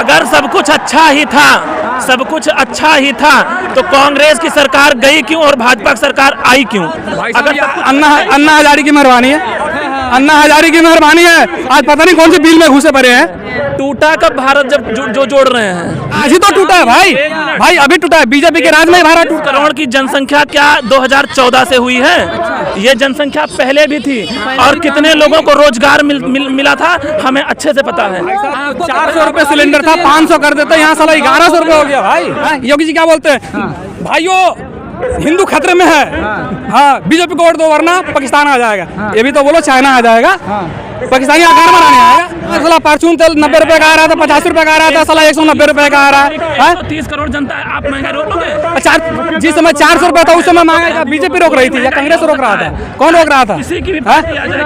अगर सब कुछ अच्छा ही था, सब कुछ अच्छा ही था तो कांग्रेस की सरकार गई क्यों और भाजपा की सरकार आई क्यों? अगर अन्ना हजारे की मेहरबानी है, अन्ना हजारे की मेहरबानी है। आज पता नहीं कौन से बिल में घुसे पड़े हैं। टूटा कब भारत जब जो जोड़ रहे हैं? आज ही तो टूटा है भाई, भाई अभी टूटा है। बीजेपी के राज में भारत टूटा। करोड़ की जनसंख्या क्या 2014 से हुई है? ये जनसंख्या पहले भी थी और कितने लोगों को रोजगार मिला था हमें अच्छे से पता है। 400 रुपए सिलेंडर था, 500 कर देते, यहाँ साला 1100 रुपए हो गया भाई। योगी जी क्या बोलते हैं? भाइयों हिंदू खतरे में है, हाँ बीजेपी को वोट दो वरना पाकिस्तान आ जाएगा। ये भी तो बोलो चाइना आ जाएगा, पाकिस्तानी आकार बनाने आएगा। साला परचून तेल 90 रुपए का आ रहा था, 85 रुपए का आ रहा था, साला 190 रुपए का आ रहा है। 30 करोड़ जनता है, आप महंगाई रोकोगे? जिस समय 400 रुपए था उस समय महंगाई बीजेपी रोक रही थी या कांग्रेस रोक रहा था? कौन रोक रहा था?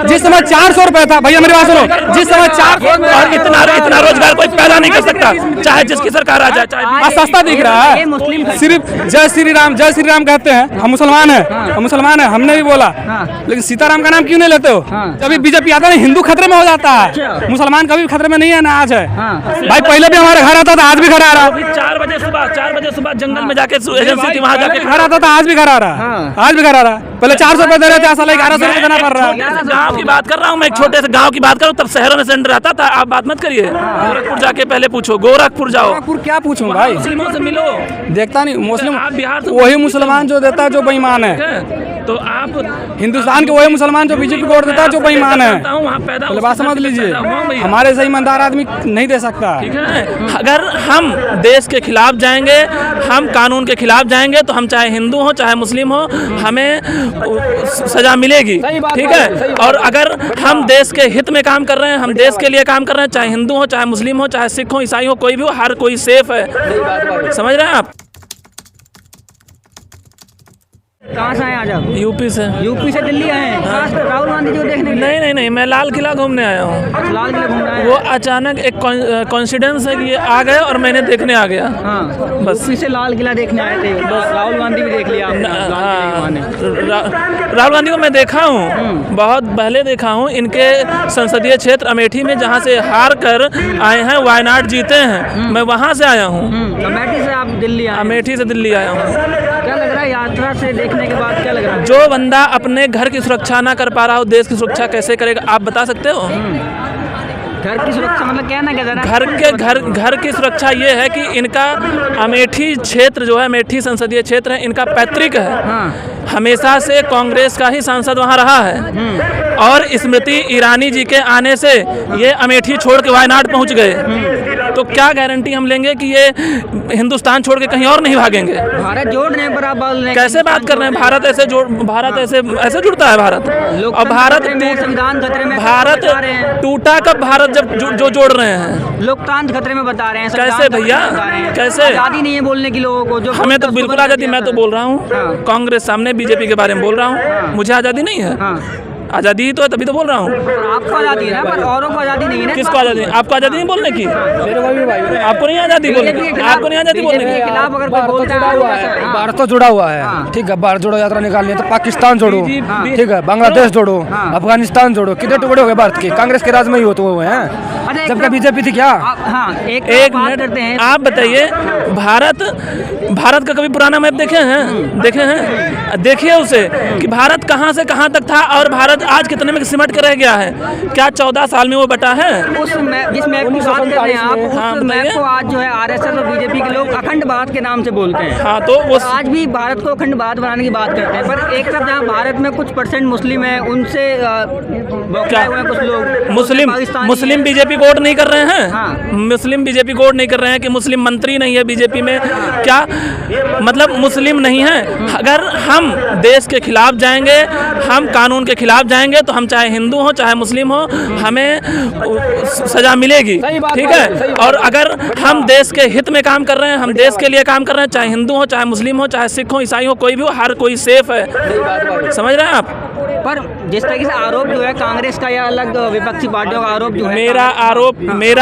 जिस समय 400 रुपए था, भैया मेरी बात सुनो, जिस समय 400 और इतना रोजगार कोई पैदा नहीं कर सकता, चाहे जिसकी सरकार आ जाए। चाहे सस्ता दिख रहा है, सिर्फ जय श्री राम कहते हैं। हम मुसलमान हैं, हमने भी बोला, लेकिन सीताराम का नाम क्यों नहीं लेते हो? जब बीजेपी आता है हिंदू खतरे में हो जाता है, मुसलमान कभी खतरे में नहीं है ना आज है। भाई पहले भी हमारे घर आता था, आज भी घर आ रहा है। 4 बजे सुबह जंगल में जाके एजेंसी थी, वहाँ जाके घर आता था, आज भी घर आ रहा है, आज भी घर आ रहा है। पहले 400 रुपए दे रहे थे, साला 1100 रुपए देना पड़ रहा है। गाँव की बात कर रहा हूँ मैं, एक छोटे से गाँव की बात करूँ, तब शहरों में सिलेंडर आता था। आप बात मत करिए, गोरखपुर जाके पहले पूछो, गोरखपुर जाओ। गोरखपुर क्या पूछूं भाई, मुस्लिमों से मिलो। देखता नहीं मुस्लिम, आप बिहार से वही मुसलमान जो देता है जो बेईमान है। तो आप हिंदुस्तान के वही मुसलमान जो बीजेपी को वोट देता है जो बेईमान है। पहले बात समझ लीजिए, हमारे से ईमानदार आदमी नहीं दे सकता। ठीक है, अगर हम देश के खिलाफ जाएंगे, हम कानून के खिलाफ जाएंगे तो हम चाहे हिंदू हो चाहे मुस्लिम हो, हमें सजा मिलेगी। ठीक है, और अगर हम देश के हित में काम कर रहे हैं, हम देश के लिए काम कर रहे हैं, चाहे हिंदू हो चाहे मुस्लिम हो चाहे सिख हो ईसाई हो, कोई भी हो, हर कोई सेफ है। समझ रहे हैं आप? कहाँ से आए आज आप? यूपी से। यूपी से दिल्ली आए हैं? खास कर राहुल गांधी जी को देखने के लिए? नहीं, मैं लाल किला घूमने आया हूँ। लाल किला घूमना है? वो अचानक एक कॉन्सिडेंस है कि ये आ गए और मैंने देखने आ गया। हाँ, बस यूपी से लाल किला देखने आए थे, बस राहुल गांधी भी देख लिया आपने? राहुल गांधी को मैं देखा हूँ, बहुत पहले देखा हूँ। इनके संसदीय क्षेत्र अमेठी में जहाँ से हार कर आए हैं, वायनाड जीते हैं, मैं वहाँ से आया हूँ। अमेठी से आप दिल्ली आए? अमेठी से दिल्ली आया हूँ। क्या लग रहा है यात्रा से देखने के बाद, क्या लग रहा है? जो बंदा अपने घर की सुरक्षा ना कर पा रहा हो, देश की सुरक्षा कैसे करेगा? आप बता सकते हो? घर की सुरक्षा मतलब क्या ना घर की सुरक्षा ये है कि इनका अमेठी क्षेत्र जो है, अमेठी संसदीय क्षेत्र है, इनका पैतृक है। हमेशा से कांग्रेस का ही सांसद वहाँ रहा है और स्मृति ईरानी जी के आने से ये अमेठी छोड़ के वायनाड पहुँच गए। तो क्या गारंटी हम लेंगे कि ये हिंदुस्तान छोड़ के कहीं और नहीं भागेंगे? भारत जोड़ रहे हैं, पर आप बोल रहे हैं कैसे बात कर रहे हैं? भारत ऐसे जुड़ता है भारत। और भारत संविधान खतरे में, भारत टूटा कब भारत जब जो जोड़ रहे हैं? लोकतंत्र खतरे में बता रहे हैं। कैसे भैया, कैसे? आज़ादी नहीं है बोलने की लोगों को। जो हमें तो बिल्कुल आज़ादी, मैं तो बोल रहा हूँ कांग्रेस सामने बीजेपी के बारे में बोल रहा हूँ, मुझे आज़ादी नहीं है। आज़ादी ही तो है, तभी तो बोल रहा हूँ। आपको आज़ादी है ना, पर औरों को आज़ादी नहीं है। किसको आज़ादी? आपको आज़ादी नहीं बोलने की? आपको नहीं आज़ादी बोलने की? आपको नहीं आज़ादी बोलने की? खिलाफ अगर कोई बोलता है, भारत तो जुड़ा हुआ है। ठीक है, भारत जोड़ो यात्रा निकालनी है तो पाकिस्तान जोड़ो, ठीक है, बांग्लादेश जोड़ो, अफगानिस्तान जोड़ो। कितने टुकड़े हो गए भारत के? कांग्रेस के राज में ही हो तो वो है, जबकि बीजेपी थी क्या? एक मिनट, आप बताइए, भारत का कभी पुराना मैप देखे हैं? देखिए उसे कि भारत कहाँ से कहाँ तक था और भारत आज कितने में सिमट कर रह गया है। क्या 14 साल में वो बटा है? जिस मैप की बात कर रहे हैं आप, उस मैप को आज जो है आरएसएस और बीजेपी के लोग अखंड भारत के नाम से बोलते हैं। हाँ, तो वो आज भी भारत को अखंड भारत बनाने की बात करते हैं, पर एक तरफ जहाँ भारत में कुछ % मुस्लिम है, उनसे क्या हुए कुछ लोग मुस्लिम बीजेपी को वोट नहीं कर रहे हैं? मुस्लिम बीजेपी को वोट नहीं कर रहे हैं कि मुस्लिम मंत्री नहीं है बीजेपी में? क्या मतलब मुस्लिम नहीं है? अगर हम देश के खिलाफ जाएंगे, हम कानून के खिलाफ जाएंगे तो हम चाहे हिंदू हो चाहे मुस्लिम हो, हमें सजा मिलेगी। ठीक है, और अगर हम देश के हित में काम कर रहे हैं, हम देश के लिए काम कर रहे हैं, चाहे हिंदू हो चाहे मुस्लिम हो चाहे सिख हो ईसाई हो, कोई भी हो, हर कोई सेफ है। समझ रहे हैं आप? पर जिस तरीके से आरोप जो है कांग्रेस का या अलग विपक्षी पार्टियों का आरोप जो है, मेरा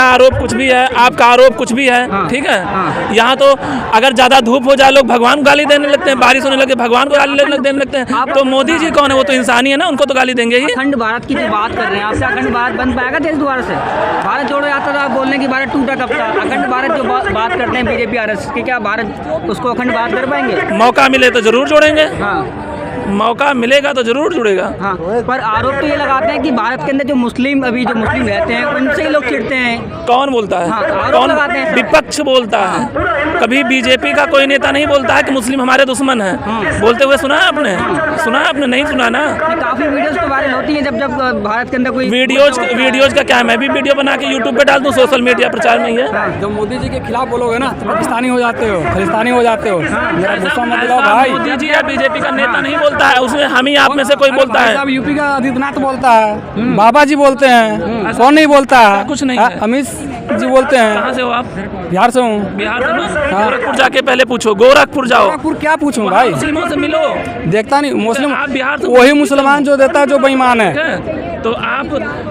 आरोप कुछ भी है, आपका आरोप कुछ भी है, ठीक है। यहाँ तो अगर ज्यादा धूप हो जाए लोग भगवान को गाली देने लगते हैं, बारिश होने लगे भगवान को गाली देने लगते हैं, तो मोदी जी कौन है? वो तो इंसानी है ना, उनको तो गाली देंगे ही। अखंड भारत की जो बात कर रहे हैं आपसे, अखंड भारत बन पाएगा देश दोबारा से? भारत जोड़ो यात्रा था, आप बोलने की भारत टूटा कब था? अखंड भारत जो बात करते हैं बीजेपी आरएसएस की, क्या भारत उसको अखंड भारत कर पाएंगे? मौका मिले तो जरूर जोड़ेंगे। हाँ, मौका मिलेगा तो जरूर जुड़ेगा। हाँ, पर आरोप तो ये लगाते हैं कि भारत के अंदर जो मुस्लिम रहते हैं उनसे ही लोग चिढ़ते हैं। कौन बोलता है? हाँ, आरोप कौन? लगाते हैं। विपक्ष बोलता है। कभी बीजेपी का कोई नेता नहीं बोलता है कि मुस्लिम हमारे दुश्मन हैं। बोलते हुए सुना है आपने? सुना है आपने? नहीं सुना ना। काफी वीडियोस तो वायरल होती हैं जब भारत के अंदर कोई वीडियोज का क्या है? मैं भी वीडियो बना के यूट्यूब पे डाल दूं, सोशल मीडिया प्रचार में ही है। जब मोदी जी के खिलाफ बोलोगे ना तो पाकिस्तानी हो जाते हो, खालिस्तानी हो जाते हो। मेरा गुस्सा मत दिलाओ भाई। मोदी जी या बीजेपी का नेता नहीं बोलता है, उसमें हम ही आप में से कोई बोलता है। अब यूपी का आदित्यनाथ बोलता है, बाबा जी बोलते हैं, कौन नहीं बोलता है? कुछ नहीं है। अमित जी बोलते हैं। कहाँ से हो आप? बिहार से हूँ। बिहार से ना? गोरखपुर जाके पहले पूछो, गोरखपुर जाओ। गोरखपुर क्या पूछूं भाई? मुस्लिमों से मिलो। देखता नहीं मुस्लिम, आप बिहार से वही मुसलमान जो देता है जो बेईमान है। तो आप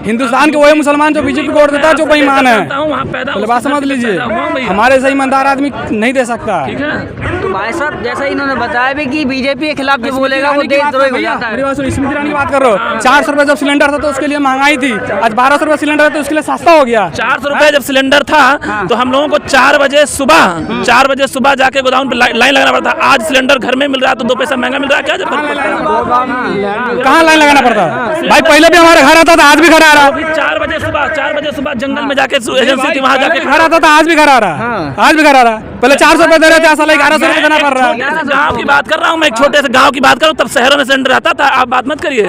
हिंदुस्तान के वही मुसलमान जो बीजेपी को वोट देता है जो बेईमान है। वहाँ पैदा पहले बात समझ लीजिए, हमारे से ईमानदार आदमी नहीं दे सकता। ठीक है। तो भाई साहब जैसा इन्होंने बताया भी कि बीजेपी के खिलाफ जो बोलेगा वो देशद्रोही हो जाता है। मेरी बात सुनो, स्मृति ईरानी की बात कर रहे हो। 400 रुपए जब सिलेंडर था तो उसके लिए महंगाई थी, आज 1200 रुपए सिलेंडर है तो उसके लिए सस्ता हो गया। 400 रुपए जब सिलेंडर था तो हम लोगों को 4 बजे सुबह जाके गोदाम पे लाइन लगाना पड़ता। आज सिलेंडर घर में मिल रहा है तो 2 पैसा महंगा मिल रहा है। क्या कहाँ लाइन लगाना पड़ता भाई? पहले भी हमारे घर आता था, आज भी घर आ रहा। 4 बजे सुबह जंगल में जाके एजेंसी थी, वहाँ जाके घर आता था, आज भी घर आ रहा। आज भी घर आ रहा। पहले 400 रुपए दे रहे थे, ऐसा 1100 रुपए देना पड़ रहा है। गाँव की बात कर रहा हूँ मैं, एक छोटे से गाँव की बात करूँ, तब शहरों में सिलेंडर आता था। आप बात मत करिए,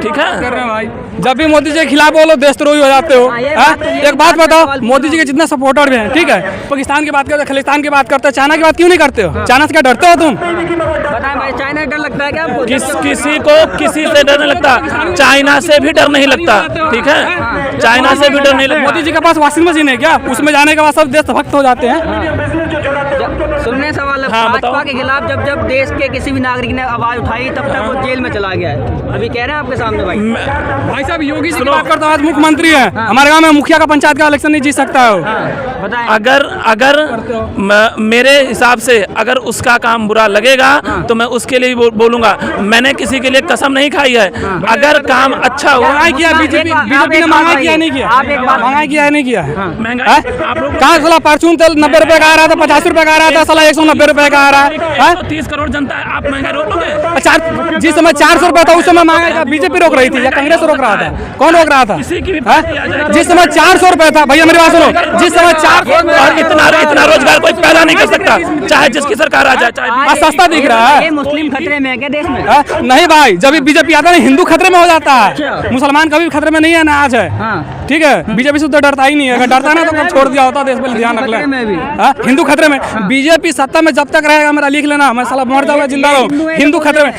ठीक है? कर रहे हैं भाई। जब भी मोदी जी के खिलाफ बोलो देशद्रोही हो जाते हो। एक बात बताओ, मोदी जी के जितने सपोर्टर भी हैं, ठीक है, पाकिस्तान की बात करते, खालिस्तान की बात करते, चाइना की बात क्यों नहीं करते हो? चाइना से क्या डरते हो तुम? बताएं भाई, चाइना से डर लगता है क्या आपको? किसी को किसी से डर नहीं लगता, चाइना से भी डर नहीं लगता, ठीक है? चाइना से भी डर नहीं लगता। मोदी जी के पास वॉशिंग मशीन है क्या? उसमें जाने के बाद सब देशभक्त हो जाते हैं। सुनने सवाल है, भाजपा के खिलाफ जब देश के किसी भी नागरिक ने आवाज उठाई तब तक वो जेल में चला गया है। अभी कह रहे हैं आपके सामने भाई साहब, योगी जी की बात करता हूँ, आज मुख्यमंत्री है। हमारे गांव में मुखिया का पंचायत का इलेक्शन नहीं जीत सकता है। बताएं। अगर मेरे हिसाब से अगर उसका काम बुरा लगेगा तो मैं उसके लिए बोलूंगा। मैंने किसी के लिए कसम नहीं खाई है। अगर काम अच्छा हुआ, महंगाई किया बीजेपी ने, महंगाई किया नहीं किया? महंगाई किया नहीं किया? कहाँ साला परचून तेल 90 रुपए का आ रहा था, 50 रुपए का आ रहा था, साला 190 रुपए का आ रहा है। 30 करोड़ जनता है, आप महंगाई रोक लोगे? जिस समय 400 रुपए था उस समय महंगाई का बीजेपी रोक रही थी या कांग्रेस रोक रहा था? कौन रोक रहा था? जिस समय 400 रुपए था, भैया मेरी बात सुनो, जिस समय 400 और इतना रोजगार कोई पैदा नहीं कर सकता, चाहे जिसकी सरकार आ जाए, चाहे सस्ता दिख रहा है। ये मुस्लिम खतरे में है क्या देश में? नहीं भाई, जब भी बीजेपी आता है हिंदू खतरे में हो जाता है। मुसलमान कभी खतरे में नहीं है ना, आज है, ठीक है? बीजेपी से तो डरता ही नहीं है। अगर डरता ना तो कब छोड़ दिया होता देश पे। ध्यान रख ले, हिंदू खतरे में। बीजेपी सत्ता में जब तक रहेगा, मेरा लिख लेना, मैं साला मर जाऊंगा जिंदा रहूं। हिंदू खतरे में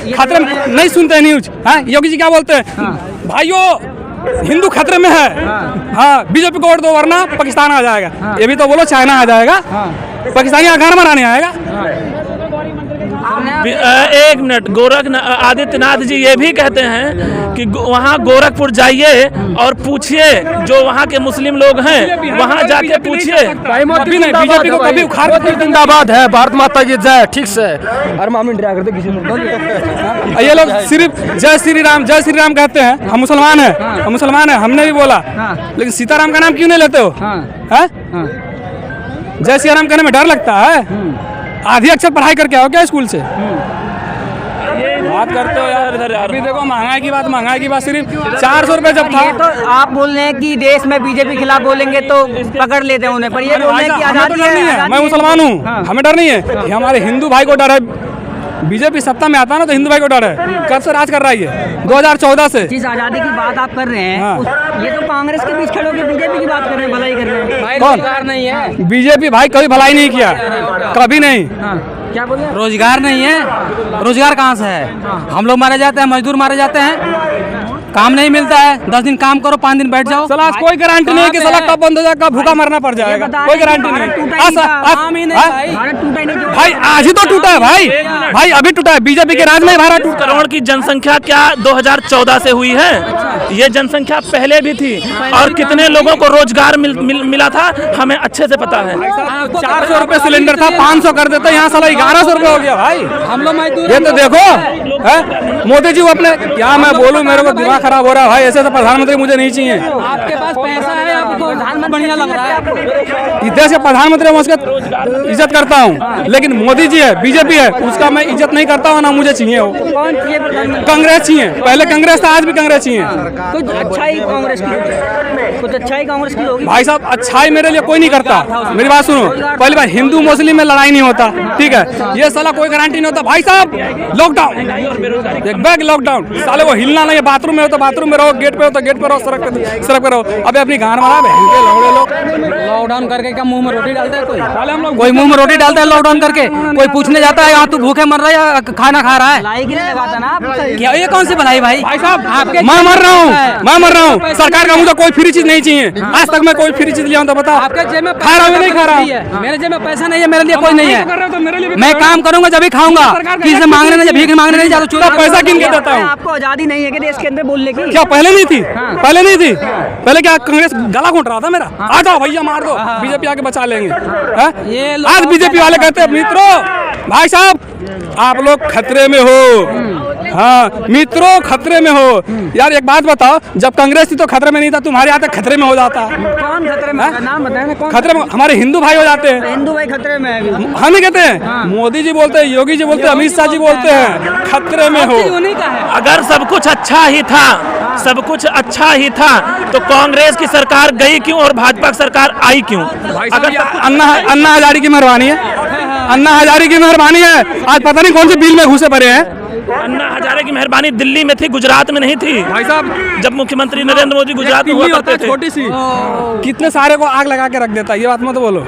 नहीं सुनते न्यूज। योगी जी क्या बोलते हैं? भाइयों हिंदू खतरे में है, हाँ बीजेपी को वोट दो वरना पाकिस्तान आ जाएगा। ये भी तो बोलो, चाइना आ जाएगा, पाकिस्तानी घर मनाने आएगा। एक मिनट, आदित्यनाथ जी ये भी कहते हैं कि वहाँ गोरखपुर जाइए और पूछिए जो वहाँ के मुस्लिम लोग हैं, वहाँ जाके पूछिए। बीजेपी को कभी उखाड़ जिंदाबाद है, भारत माता की जय। ठीक से अरे मामले डरा करते किसी ने। ये लोग सिर्फ जय श्री राम कहते हैं। हम मुसलमान हैं, हमने भी बोला, लेकिन सीताराम का नाम क्यों नहीं लेते हो? जय श्री राम कहने में डर लगता है? आधी अक्षर पढ़ाई करके आओ क्या स्कूल से? बात करते हो यार। अभी देखो महंगाई की बात सिर्फ 400 रुपए जब था। ये तो आप बोल रहे हैं कि देश में बीजेपी के खिलाफ बोलेंगे तो पकड़ लेते हैं उन्हें, पर ये बोल रहे हैं कि आजादी है। मैं मुसलमान हूँ, हमें डर नहीं है। ये हमारे हिंदू भाई को डर है। बीजेपी सत्ता में आता ना तो हिंदू भाई को डर है। कब से राज कर रहा है? 2014 से। जिस आजादी की बात आप कर रहे हैं, ये तो कांग्रेस के बीच खड़े होकर बीजेपी की बात कर रहे हैं, भलाई कर रहे हैं। कौन? नहीं है बीजेपी भाई कभी भलाई नहीं किया, कभी नहीं। क्या बोल रहे हैं? रोजगार नहीं है। रोजगार कहाँ से है? हम लोग मारे जाते हैं, मजदूर मारे जाते हैं। काम नहीं मिलता है, 10 दिन काम करो 5 दिन बैठ जाओ। साला कोई गारंटी नहीं है कि साला कब बंद हो जाएगा, कब भूखा मरना पड़ जाएगा, कोई गारंटी नहीं। भाई आज ही तो टूटा है भाई, भाई अभी टूटा है, बीजेपी के राज में भारत टूटा। करोड़ की जनसंख्या क्या 2014 से हुई है? ये जनसंख्या पहले भी थी और कितने लोगों को रोजगार मिला था हमें अच्छे से पता है। 400 रुपए सिलेंडर था, 500 कर देता, यहाँ साला 1100 रुपए हो गया भाई। हम लोग ये तो देखो है मोदी जी वो अपने, क्या मैं बोलूं, मेरे को दिमाग खराब हो रहा है भाई। ऐसे तो प्रधानमंत्री मुझे नहीं चाहिए। आपके पास पैसा है, आपको बढ़िया लग रहा है। इस देश के प्रधानमंत्री मैं उसका इज्जत करता हूँ, लेकिन मोदी जी है, बीजेपी है, उसका मैं इज्जत नहीं करता हूँ, ना मुझे चाहिए वो। कौन चाहिए प्रधानमंत्री? कांग्रेस चाहिए, पहले कांग्रेस था, आज भी कांग्रेस चाहिए। कुछ अच्छाई कांग्रेस की, कुछ अच्छाई कांग्रेस की होगी भाई साहब। अच्छाई मेरे लिए कोई नहीं करता, मेरी बात सुनो। पहली बार हिंदू मुस्लिम में लड़ाई नहीं होता, ठीक है, ये साला कोई गारंटी नहीं होता भाई साहब। लॉकडाउन, एक बैग लॉकडाउन, साले वो हिलना नहीं है, बाथरूम में हो तो बाथरूम में रहो, गेट पे हो तो गेट पे रहो, सड़क पे रहो। अबे अपनी गान मारा लौड़े लोग। लॉकडाउन करके क्या मुंह में रोटी डालता है कोई? हम लोग कोई मुंह में रोटी डालता है लॉकडाउन करके? कोई पूछने जाता है यहाँ तू भूखे मर रहा है या खाना खा रहा है? भलाई के लिए लगाता ना आप। क्या ये कौन सी भलाई भाई? भाई साहब मैं मर रहा हूँ, सरकार का मुझे कोई फ्री चीज नहीं चाहिए। आज तक मैं कोई फ्री चीज लिया हूँ तो बताओ। आपके जेब में खा रहा हूँ नहीं खा रहा हूँ? मेरे जेब में पैसा नहीं है, मेरे लिए कोई नहीं है। मेरे लिए मैं काम करूंगा जब भी खाऊंगा, किसी से मांगने नहीं, भीख मांगने नहीं जाता। पैसा किन के देता हूँ? आपको आजादी नहीं है कि देश के अंदर बोलने की? क्या पहले नहीं थी? पहले नहीं थी, पहले क्या कांग्रेस गला घोंट रहा था मेरा? आ जाओ भैया मार दो, बीजेपी आके बचा लेंगे। आज बीजेपी वाले कहते हैं मित्रों, भाई साहब आप लोग खतरे में हो। हाँ मित्रों खतरे में हो। यार एक बात बताओ, जब कांग्रेस थी तो खतरे में नहीं था, तुम्हारे यहाँ तक खतरे में हो जाता है। कौन खतरे में? नाम बताए ना कौन खतरे में? हमारे हिंदू भाई हो जाते हैं। हिंदू भाई खतरे में है। हम ही कहते हैं, मोदी जी बोलते हैं, योगी जी बोलते हैं, अमित शाह जी बोलते हैं खतरे में हो। अगर सब कुछ अच्छा ही था, सब कुछ अच्छा ही था तो कांग्रेस की सरकार गई क्यों और भाजपा की सरकार आई क्यों? अगर अन्ना हजारी की मेहरबानी है, अन्ना हजारी की मेहरबानी है। आज पता नहीं कौन से बिल में घुसे पड़े हैं। अन्ना हजारे की मेहरबानी दिल्ली में थी, गुजरात में नहीं थी। भाई साहब जब मुख्यमंत्री नरेंद्र मोदी गुजरात में हुआ करते थे, छोटी सी कितने सारे को आग लगा के रख देता है, ये बात मत बोलो।